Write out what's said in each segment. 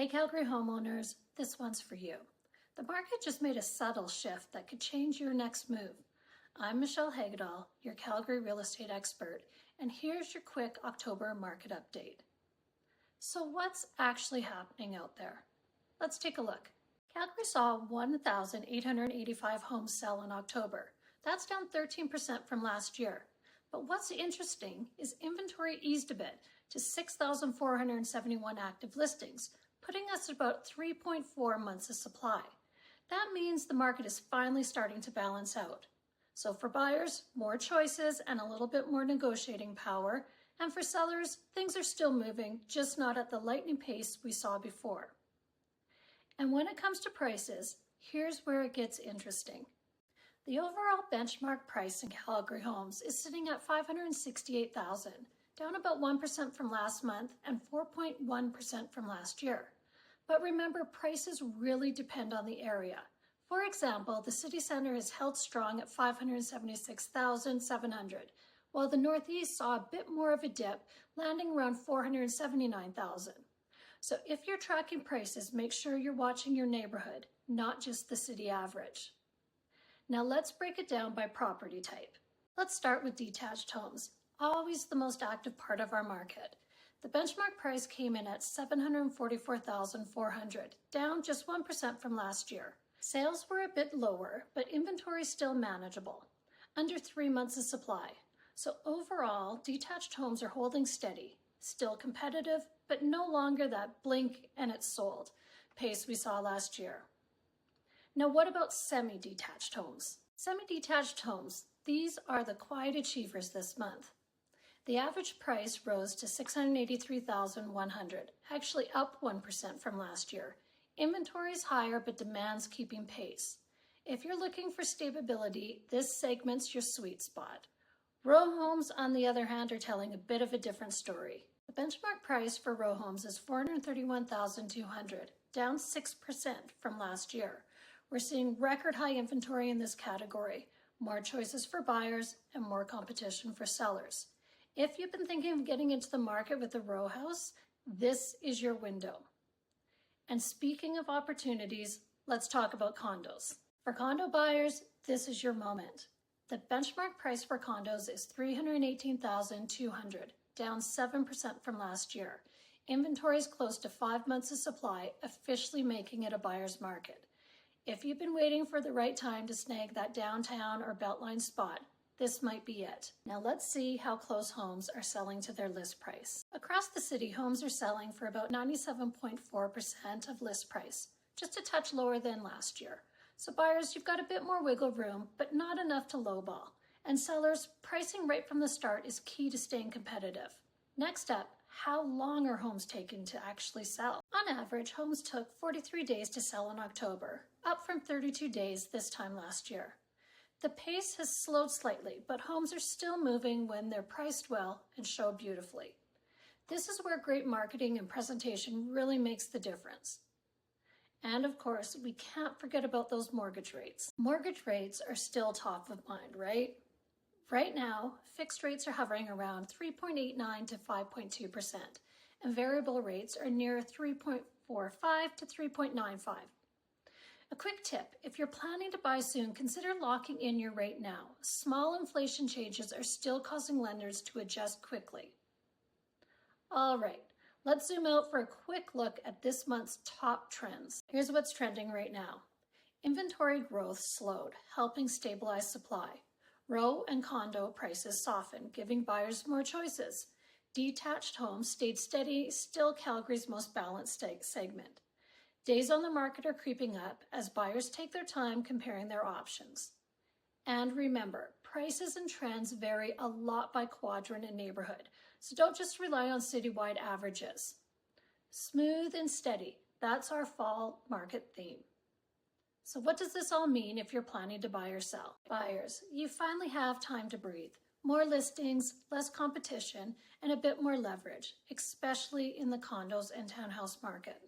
Hey Calgary homeowners, this one's for you. The market just made a subtle shift that could change your next move. I'm Michelle Hagedal, your Calgary real estate expert, and here's your quick October market update. So what's actually happening out there? Let's take a look. Calgary saw 1,885 homes sell in October. That's down 13% from last year. But what's interesting is inventory eased a bit to 6,471 active listings, putting us at about 3.4 months of supply. That means the market is finally starting to balance out. So for buyers, more choices and a little bit more negotiating power. And for sellers, things are still moving, just not at the lightning pace we saw before. And when it comes to prices, here's where it gets interesting. The overall benchmark price in Calgary homes is sitting at $568,000, down about 1% from last month and 4.1% from last year. But remember, prices really depend on the area. For example, the city center is held strong at $576,700, while the Northeast saw a bit more of a dip, landing around $479,000. So if you're tracking prices, make sure you're watching your neighborhood, not just the city average. Now let's break it down by property type. Let's start with detached homes, always the most active part of our market. The benchmark price came in at $744,400, down just 1% from last year. Sales were a bit lower, but inventory still manageable, under 3 months of supply. So overall, detached homes are holding steady, still competitive, but no longer that blink and it's sold pace we saw last year. Now what about semi-detached homes? Semi-detached homes, these are the quiet achievers this month. The average price rose to $683,100, actually up 1% from last year. Inventory is higher, but demand's keeping pace. If you're looking for stability, this segment's your sweet spot. Row homes, on the other hand, are telling a bit of a different story. The benchmark price for row homes is $431,200, down 6% from last year. We're seeing record high inventory in this category, more choices for buyers, and more competition for sellers. If you've been thinking of getting into the market with a row house, this is your window. And speaking of opportunities, let's talk about condos. For condo buyers, this is your moment. The benchmark price for condos is $318,200, down 7% from last year. Inventory is close to 5 months of supply, officially making it a buyer's market. If you've been waiting for the right time to snag that downtown or Beltline spot, this might be it. Now let's see how close homes are selling to their list price. Across the city, homes are selling for about 97.4% of list price, just a touch lower than last year. So buyers, you've got a bit more wiggle room, but not enough to lowball. And sellers, pricing right from the start is key to staying competitive. Next up, how long are homes taking to actually sell? On average, homes took 43 days to sell in October, up from 32 days this time last year. The pace has slowed slightly, but homes are still moving when they're priced well and show beautifully. This is where great marketing and presentation really makes the difference. And of course, we can't forget about those mortgage rates. Mortgage rates are still top of mind, right? Right now, fixed rates are hovering around 3.89 to 5.2%, and variable rates are near 3.45 to 3.95. A quick tip, if you're planning to buy soon, consider locking in your rate now. Small inflation changes are still causing lenders to adjust quickly. All right, let's zoom out for a quick look at this month's top trends. Here's what's trending right now. Inventory growth slowed, helping stabilize supply. Row and condo prices softened, giving buyers more choices. Detached homes stayed steady, still Calgary's most balanced segment. Days on the market are creeping up as buyers take their time comparing their options. And remember, prices and trends vary a lot by quadrant and neighborhood, so don't just rely on citywide averages. Smooth and steady, that's our fall market theme. So what does this all mean if you're planning to buy or sell? Buyers, you finally have time to breathe. More listings, less competition, and a bit more leverage, especially in the condos and townhouse market.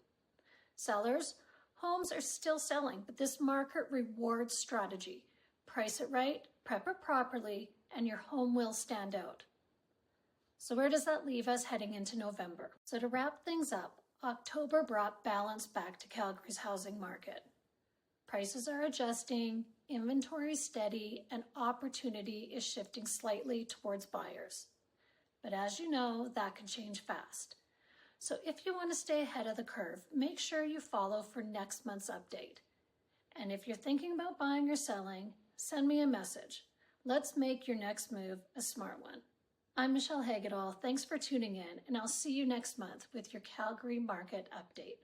Sellers, homes are still selling, but this market rewards strategy. Price it right, prep it properly, and your home will stand out. So where does that leave us heading into November? So to wrap things up, October brought balance back to Calgary's housing market. Prices are adjusting, inventory is steady, and opportunity is shifting slightly towards buyers. But as you know, that can change fast. So if you want to stay ahead of the curve, make sure you follow for next month's update. And if you're thinking about buying or selling, send me a message. Let's make your next move a smart one. I'm Michelle Hagedall. Thanks for tuning in, and I'll see you next month with your Calgary market update.